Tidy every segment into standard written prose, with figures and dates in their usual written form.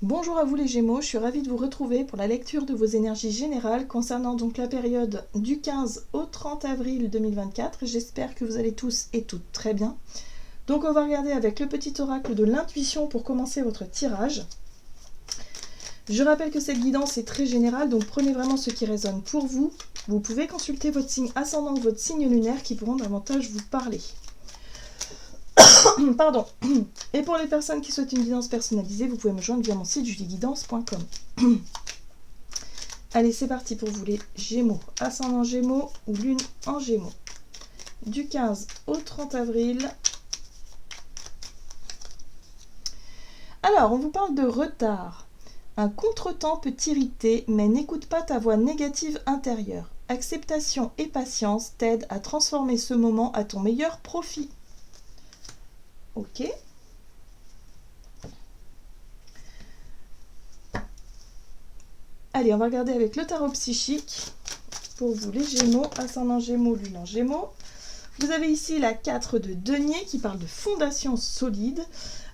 Bonjour à vous les Gémeaux, je suis ravie de vous retrouver pour la lecture de vos énergies générales concernant donc la période du 15 au 30 avril 2024. J'espère que vous allez tous et toutes très bien. Donc on va regarder avec le petit oracle de l'intuition pour commencer votre tirage. Je rappelle que cette guidance est très générale, donc prenez vraiment ce qui résonne pour vous. Vous pouvez consulter votre signe ascendant ou votre signe lunaire qui pourront davantage vous parler. Pardon. Et pour les personnes qui souhaitent une guidance personnalisée, vous pouvez me joindre via mon site julieguidance.com. Allez, c'est parti pour vous les Gémeaux, ascendant Gémeaux ou lune en Gémeaux. Du 15 au 30 avril. Alors, on vous parle de retard. Un contretemps peut t'irriter, mais n'écoute pas ta voix négative intérieure. Acceptation et patience t'aident à transformer ce moment à ton meilleur profit. Ok. Allez, on va regarder avec le tarot psychique pour vous les Gémeaux, ascendant Gémeaux, lune en Gémeaux. Vous avez ici la 4 de denier qui parle de fondation solide.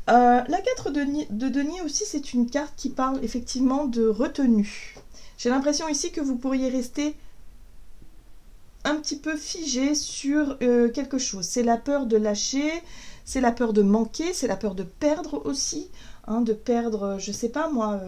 La 4 de denier aussi, c'est une carte qui parle effectivement de retenue. J'ai l'impression ici que vous pourriez rester un petit peu figé sur quelque chose. C'est la peur de lâcher, c'est la peur de manquer, c'est la peur de perdre aussi, hein, de perdre, je sais pas moi,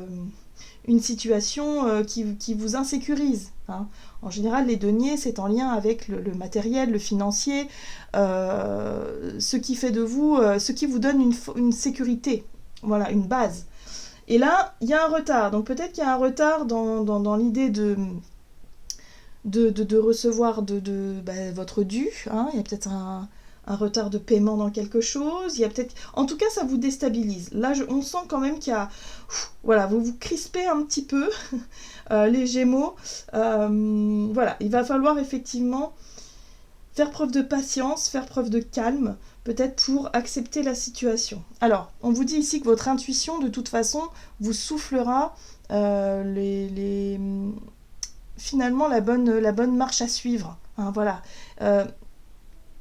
une situation qui vous insécurise. Hein. En général, les deniers, c'est en lien avec le matériel, le financier, ce qui fait de vous, ce qui vous donne une sécurité, voilà, une base. Et là, il y a un retard. Donc peut-être qu'il y a un retard dans l'idée de recevoir votre dû. Hein. Il y a peut-être un retard de paiement dans quelque chose. Il y a peut-être... En tout cas, ça vous déstabilise. Là, on sent quand même qu'il y a... Voilà, vous vous crispez un petit peu, les Gémeaux. Voilà, il va falloir effectivement faire preuve de patience, faire preuve de calme, peut-être pour accepter la situation. Alors, on vous dit ici que votre intuition, de toute façon, vous soufflera finalement la bonne marche à suivre. Hein, voilà.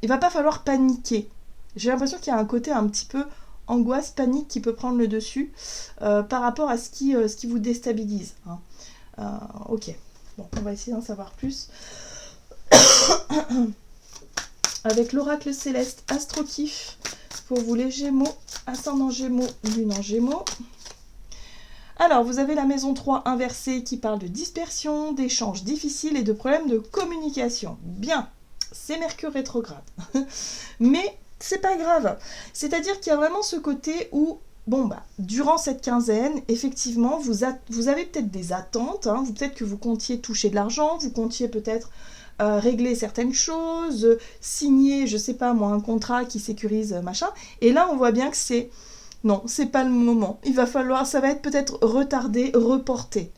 Il va pas falloir paniquer. J'ai l'impression qu'il y a un côté un petit peu angoisse, panique qui peut prendre le dessus par rapport à ce qui vous déstabilise. Hein. Ok. Bon, on va essayer d'en savoir plus. Avec l'oracle céleste Astrokif pour vous les Gémeaux, ascendant Gémeaux, lune en Gémeaux. Alors, vous avez la maison 3 inversée qui parle de dispersion, d'échanges difficiles et de problèmes de communication. Bien, c'est Mercure rétrograde. Mais c'est pas grave. C'est-à-dire qu'il y a vraiment ce côté où, durant cette quinzaine, effectivement, vous avez peut-être des attentes. Hein, peut-être que vous comptiez toucher de l'argent, vous comptiez peut-être régler certaines choses, signer, je sais pas moi, un contrat qui sécurise machin. Et là, on voit bien que c'est... Non, c'est pas le moment. Ça va être peut-être retardé, reporté.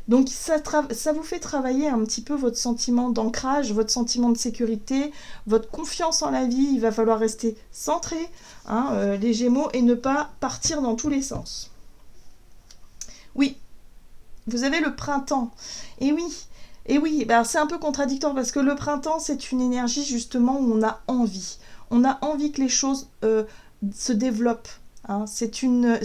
Donc ça vous fait travailler un petit peu votre sentiment d'ancrage, votre sentiment de sécurité, votre confiance en la vie. Il va falloir rester centré, hein, les Gémeaux, et ne pas partir dans tous les sens. Oui, vous avez le printemps. Et oui, c'est un peu contradictoire parce que le printemps, c'est une énergie justement où on a envie. On a envie que les choses se développent. Hein. C'est une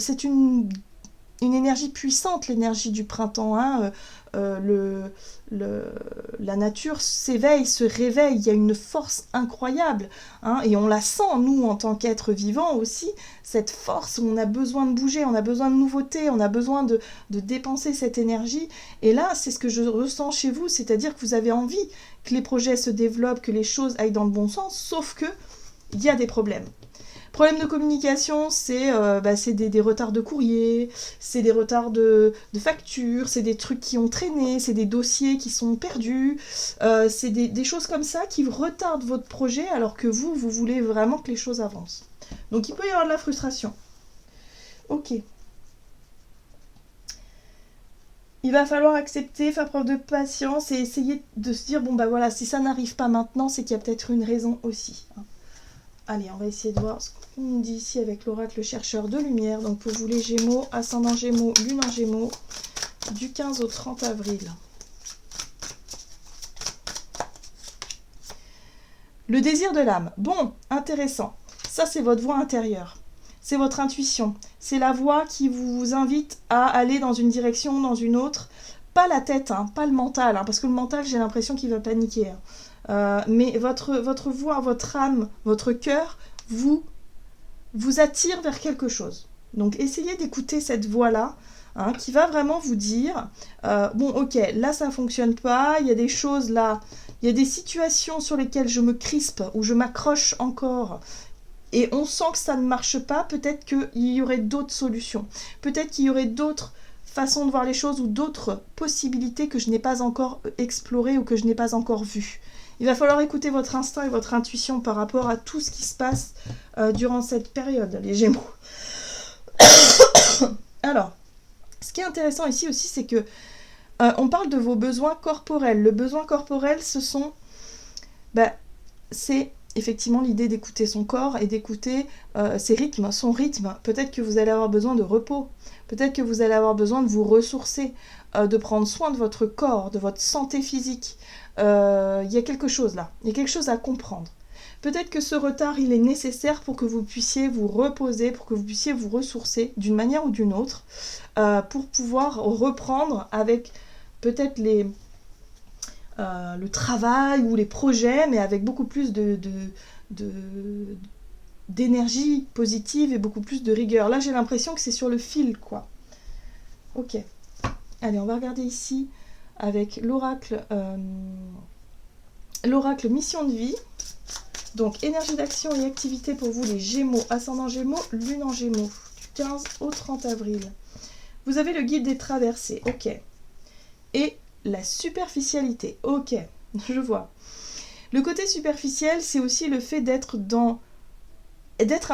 énergie puissante, l'énergie du printemps. Hein. La nature s'éveille, se réveille, il y a une force incroyable. Hein. Et on la sent, nous, en tant qu'êtres vivants aussi, cette force où on a besoin de bouger, on a besoin de nouveautés, on a besoin de dépenser cette énergie. Et là, c'est ce que je ressens chez vous, c'est-à-dire que vous avez envie que les projets se développent, que les choses aillent dans le bon sens, sauf que il y a des problèmes. Problème de communication, c'est des retards de courrier, c'est des retards de factures, c'est des trucs qui ont traîné, c'est des dossiers qui sont perdus, c'est des choses comme ça qui retardent votre projet alors que vous voulez vraiment que les choses avancent. Donc il peut y avoir de la frustration. Ok. Il va falloir accepter, faire preuve de patience et essayer de se dire, si ça n'arrive pas maintenant, c'est qu'il y a peut-être une raison aussi. Allez, on va essayer de voir ce qu'on nous dit ici avec l'oracle chercheur de lumière. Donc pour vous les Gémeaux, ascendant Gémeaux, lune en Gémeaux, du 15 au 30 avril. Le désir de l'âme. Bon, intéressant. Ça, c'est votre voix intérieure. C'est votre intuition. c'est la voix qui vous invite à aller dans une direction, dans une autre. Pas la tête, hein, pas le mental, hein, parce que le mental, j'ai l'impression qu'il va paniquer. Hein. Mais votre voix, votre âme, votre cœur vous attire vers quelque chose. Donc essayez d'écouter cette voix-là, hein, qui va vraiment vous dire, bon ok, là ça ne fonctionne pas, il y a des choses là, il y a des situations sur lesquelles je me crispe, ou je m'accroche encore, et on sent que ça ne marche pas, peut-être qu'il y aurait d'autres solutions, peut-être qu'il y aurait d'autres façons de voir les choses, ou d'autres possibilités que je n'ai pas encore explorées, ou que je n'ai pas encore vues. Il va falloir écouter votre instinct et votre intuition par rapport à tout ce qui se passe durant cette période, les Gémeaux. Alors, ce qui est intéressant ici aussi, c'est que on parle de vos besoins corporels. Le besoin corporel, c'est effectivement l'idée d'écouter son corps et d'écouter ses rythmes, son rythme. Peut-être que vous allez avoir besoin de repos. Peut-être que vous allez avoir besoin de vous ressourcer, de prendre soin de votre corps, de votre santé physique. Il y a quelque chose là. Il y a quelque chose à comprendre. Peut-être que ce retard, il est nécessaire pour que vous puissiez vous reposer, pour que vous puissiez vous ressourcer d'une manière ou d'une autre, pour pouvoir reprendre avec peut-être le travail ou les projets, mais avec beaucoup plus d'énergie positive et beaucoup plus de rigueur. Là, j'ai l'impression que c'est sur le fil, quoi. Ok. Allez, on va regarder ici avec l'oracle mission de vie. Donc, énergie d'action et activité pour vous, les Gémeaux, ascendant Gémeaux, lune en Gémeaux, du 15 au 30 avril. Vous avez le guide des traversées, ok. Et la superficialité, ok, je vois. Le côté superficiel, c'est aussi le fait d'être un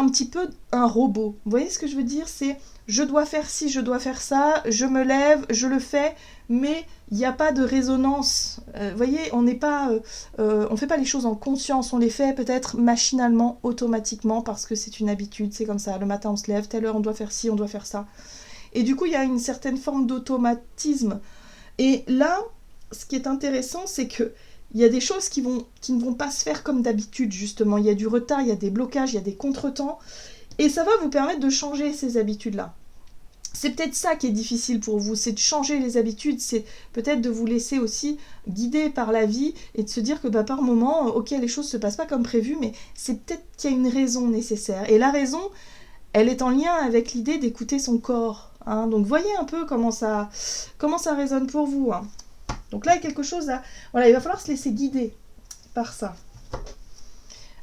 petit peu un robot. Vous voyez ce que je veux dire? C'est je dois faire ci, je dois faire ça, je me lève, je le fais, mais il n'y a pas de résonance. Vous voyez, on ne fait pas les choses en conscience, on les fait peut-être machinalement, automatiquement, parce que c'est une habitude, c'est comme ça. Le matin, on se lève, telle heure, on doit faire ci, on doit faire ça. Et du coup, il y a une certaine forme d'automatisme. Et là, ce qui est intéressant, c'est que il y a des choses qui ne vont pas se faire comme d'habitude, justement. Il y a du retard, il y a des blocages, il y a des contretemps. Et ça va vous permettre de changer ces habitudes-là. C'est peut-être ça qui est difficile pour vous, c'est de changer les habitudes, c'est peut-être de vous laisser aussi guider par la vie et de se dire que par moment, ok, les choses ne se passent pas comme prévu, mais c'est peut-être qu'il y a une raison nécessaire. Et la raison, elle est en lien avec l'idée d'écouter son corps. Hein. Donc voyez un peu comment ça résonne pour vous. Hein. Donc là, il y a quelque chose à... Voilà, il va falloir se laisser guider par ça.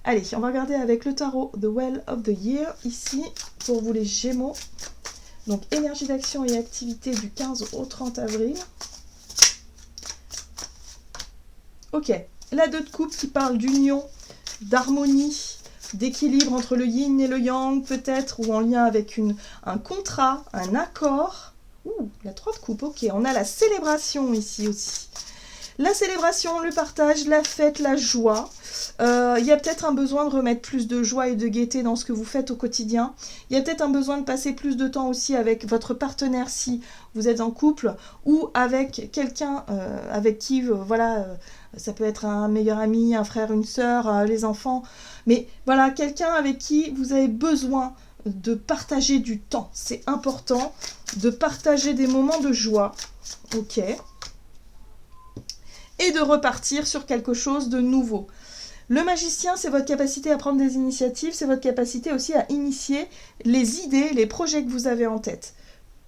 Allez, on va regarder avec le tarot The Well of the Year, ici, pour vous les Gémeaux. Donc, énergie d'action et activité du 15 au 30 avril. Ok, la 2 de coupe qui parle d'union, d'harmonie, d'équilibre entre le yin et le yang, peut-être, ou en lien avec un contrat, un accord. Ouh, la 3 de coupe, ok, on a la célébration ici aussi. La célébration, le partage, la fête, la joie. Il y a peut-être un besoin de remettre plus de joie et de gaieté dans ce que vous faites au quotidien. Il y a peut-être un besoin de passer plus de temps aussi avec votre partenaire si vous êtes en couple ou avec quelqu'un avec qui, ça peut être un meilleur ami, un frère, une sœur, les enfants. Mais voilà, quelqu'un avec qui vous avez besoin de partager du temps. C'est important de partager des moments de joie. Ok. Et de repartir sur quelque chose de nouveau. Le magicien, c'est votre capacité à prendre des initiatives, c'est votre capacité aussi à initier les idées, les projets que vous avez en tête.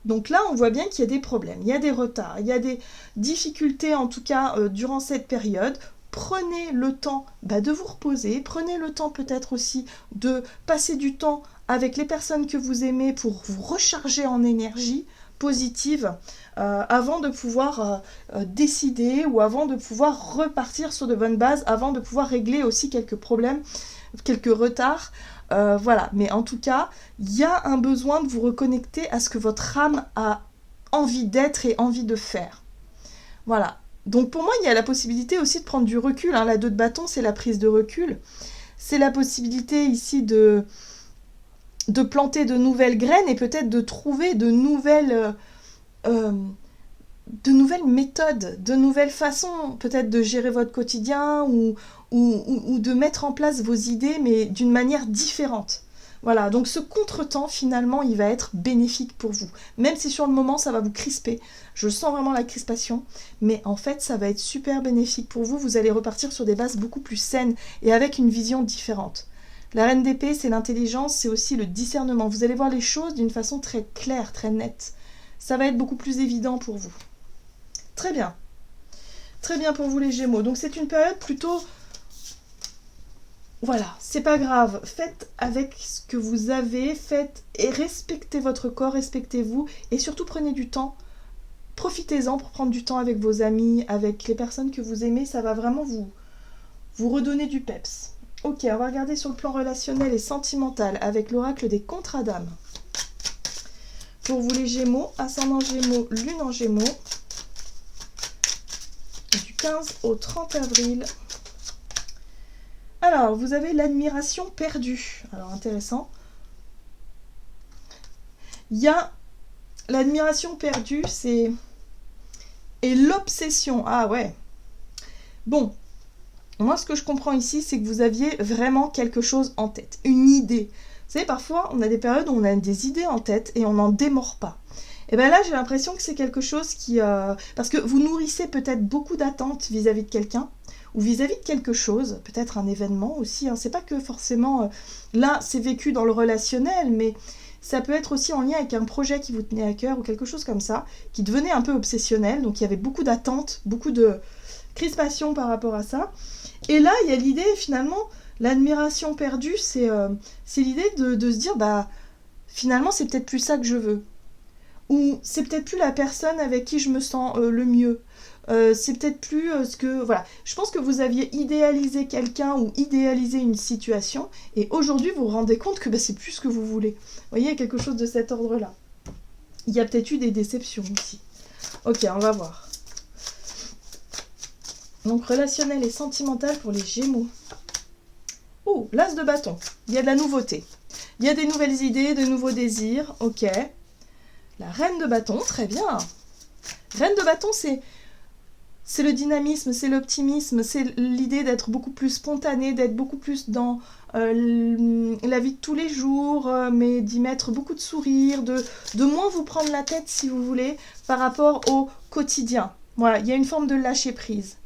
Donc là, on voit bien qu'il y a des problèmes, il y a des retards, il y a des difficultés en tout cas durant cette période. Prenez le temps de vous reposer, prenez le temps peut-être aussi de passer du temps avec les personnes que vous aimez pour vous recharger en énergie positive avant de pouvoir décider ou avant de pouvoir repartir sur de bonnes bases, avant de pouvoir régler aussi quelques problèmes, quelques retards. Voilà, mais en tout cas, il y a un besoin de vous reconnecter à ce que votre âme a envie d'être et envie de faire. Voilà. Donc pour moi, il y a la possibilité aussi de prendre du recul. Hein. La 2 de bâton, c'est la prise de recul. C'est la possibilité ici de planter de nouvelles graines et peut-être de trouver de nouvelles méthodes, de nouvelles façons peut-être de gérer votre quotidien ou de mettre en place vos idées, mais d'une manière différente. Voilà, donc ce contretemps, finalement, il va être bénéfique pour vous. Même si sur le moment, ça va vous crisper. Je sens vraiment la crispation. Mais en fait, ça va être super bénéfique pour vous. Vous allez repartir sur des bases beaucoup plus saines et avec une vision différente. La reine d'épée, c'est l'intelligence, c'est aussi le discernement. Vous allez voir les choses d'une façon très claire, très nette. Ça va être beaucoup plus évident pour vous. Très bien. Très bien pour vous les Gémeaux. Donc c'est une période plutôt... Voilà, c'est pas grave. Faites avec ce que vous avez, faites et respectez votre corps, respectez-vous et surtout prenez du temps. Profitez-en pour prendre du temps avec vos amis, avec les personnes que vous aimez, ça va vraiment vous redonner du peps. Ok, on va regarder sur le plan relationnel et sentimental avec l'oracle des contrats d'âme. Pour vous les Gémeaux, ascendant Gémeaux, lune en Gémeaux, du 15 au 30 avril. Alors, vous avez l'admiration perdue. Alors, intéressant. Il y a l'admiration perdue, c'est... Et l'obsession. Ah ouais. Bon. Moi, ce que je comprends ici, c'est que vous aviez vraiment quelque chose en tête. Une idée. Vous savez, parfois, on a des périodes où on a des idées en tête et on n'en démord pas. Et bien là, j'ai l'impression que c'est quelque chose qui... Parce que vous nourrissez peut-être beaucoup d'attentes vis-à-vis de quelqu'un ou vis-à-vis de quelque chose, peut-être un événement aussi, hein. C'est pas que forcément, là, c'est vécu dans le relationnel, mais ça peut être aussi en lien avec un projet qui vous tenait à cœur ou quelque chose comme ça, qui devenait un peu obsessionnel, donc il y avait beaucoup d'attentes, beaucoup de crispation par rapport à ça. Et là, il y a l'idée, finalement, l'admiration perdue, c'est l'idée de se dire, bah, finalement, c'est peut-être plus ça que je veux. Ou c'est peut-être plus la personne avec qui je me sens le mieux. C'est peut-être plus ce que... Voilà. Je pense que vous aviez idéalisé quelqu'un ou idéalisé une situation et aujourd'hui vous vous rendez compte que c'est plus ce que vous voulez. Vous voyez, il y a quelque chose de cet ordre-là. Il y a peut-être eu des déceptions aussi. Ok, on va voir. Donc relationnel et sentimental pour les Gémeaux. Oh, l'as de bâton. Il y a de la nouveauté. Il y a des nouvelles idées, de nouveaux désirs. Ok. La reine de bâton, très bien. Reine de bâton, c'est le dynamisme, c'est l'optimisme, c'est l'idée d'être beaucoup plus spontané, d'être beaucoup plus dans la vie de tous les jours, mais d'y mettre beaucoup de sourires, de moins vous prendre la tête, si vous voulez, par rapport au quotidien. Voilà, il y a une forme de lâcher prise.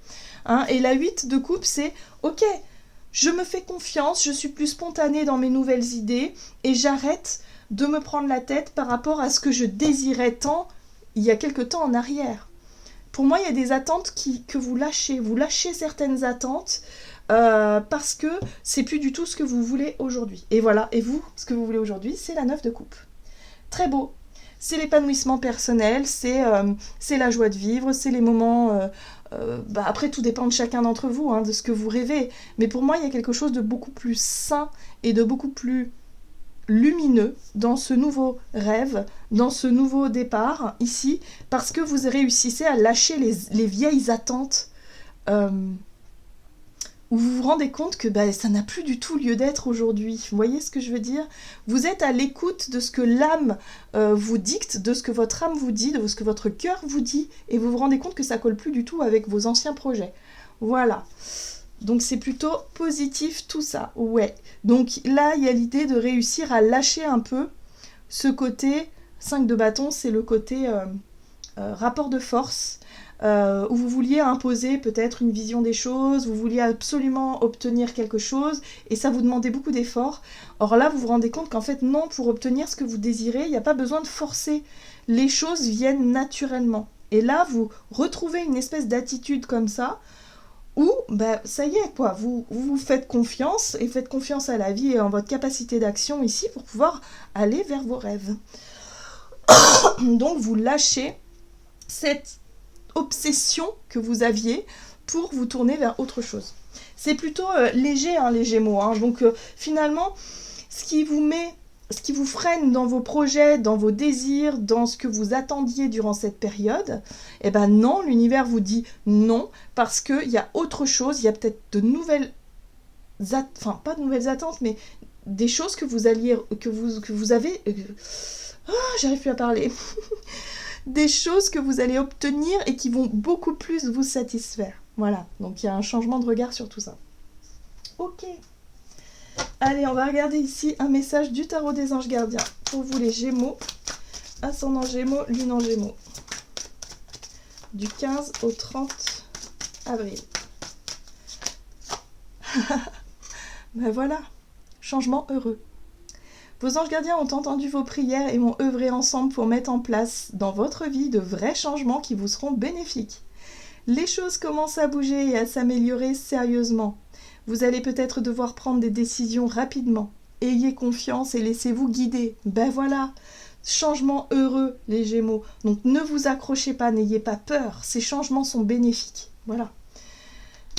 Hein, et la 8 de coupe, c'est « Ok, je me fais confiance, je suis plus spontanée dans mes nouvelles idées et j'arrête de me prendre la tête par rapport à ce que je désirais tant il y a quelque temps en arrière. » Pour moi, il y a des attentes que vous lâchez. Vous lâchez certaines attentes parce que c'est plus du tout ce que vous voulez aujourd'hui. Et voilà, et vous, ce que vous voulez aujourd'hui, c'est la 9 de coupe. Très beau. C'est l'épanouissement personnel, c'est la joie de vivre, c'est les moments... après, tout dépend de chacun d'entre vous, hein, de ce que vous rêvez. Mais pour moi, il y a quelque chose de beaucoup plus sain et de beaucoup plus lumineux dans ce nouveau rêve, dans ce nouveau départ, ici, parce que vous réussissez à lâcher les vieilles attentes où vous vous rendez compte que ça n'a plus du tout lieu d'être aujourd'hui. Vous voyez ce que je veux dire? Vous êtes à l'écoute de ce que l'âme vous dicte, de ce que votre âme vous dit, de ce que votre cœur vous dit, et vous vous rendez compte que ça colle plus du tout avec vos anciens projets. Voilà. Donc c'est plutôt positif tout ça, ouais. Donc là, il y a l'idée de réussir à lâcher un peu ce côté, 5 de bâton, c'est le côté rapport de force, où vous vouliez imposer peut-être une vision des choses, vous vouliez absolument obtenir quelque chose, et ça vous demandait beaucoup d'efforts. Or là, vous vous rendez compte qu'en fait, non, pour obtenir ce que vous désirez, il n'y a pas besoin de forcer. Les choses viennent naturellement. Et là, vous retrouvez une espèce d'attitude comme ça, où, ça y est, quoi, vous faites confiance, et faites confiance à la vie et en votre capacité d'action ici pour pouvoir aller vers vos rêves. Donc, vous lâchez cette obsession que vous aviez pour vous tourner vers autre chose. C'est plutôt léger, hein, les Gémeaux. Hein. Donc, finalement, ce qui vous freine dans vos projets, dans vos désirs, dans ce que vous attendiez durant cette période, eh ben non, l'univers vous dit non, parce qu'il y a autre chose, il y a peut-être de nouvelles... Enfin, pas de nouvelles attentes, mais des choses que vous avez... j'arrive plus à parler. Des choses que vous allez obtenir et qui vont beaucoup plus vous satisfaire. Voilà, donc il y a un changement de regard sur tout ça. Ok. Allez, on va regarder ici un message du tarot des anges gardiens pour vous les Gémeaux, ascendant Gémeaux, lune en Gémeaux, du 15 au 30 avril. Ben voilà, changement heureux. Vos anges gardiens ont entendu vos prières et vont œuvrer ensemble pour mettre en place dans votre vie de vrais changements qui vous seront bénéfiques. Les choses commencent à bouger et à s'améliorer sérieusement. Vous allez peut-être devoir prendre des décisions rapidement. Ayez confiance et laissez-vous guider. Ben voilà, changement heureux les Gémeaux. Donc ne vous accrochez pas, n'ayez pas peur. Ces changements sont bénéfiques. Voilà.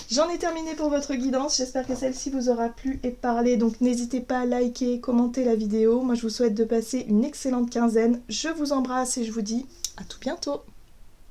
J'en ai terminé pour votre guidance, j'espère que celle-ci vous aura plu et parlé, donc n'hésitez pas à liker, commenter la vidéo. Moi je vous souhaite de passer une excellente quinzaine, je vous embrasse et je vous dis à tout bientôt.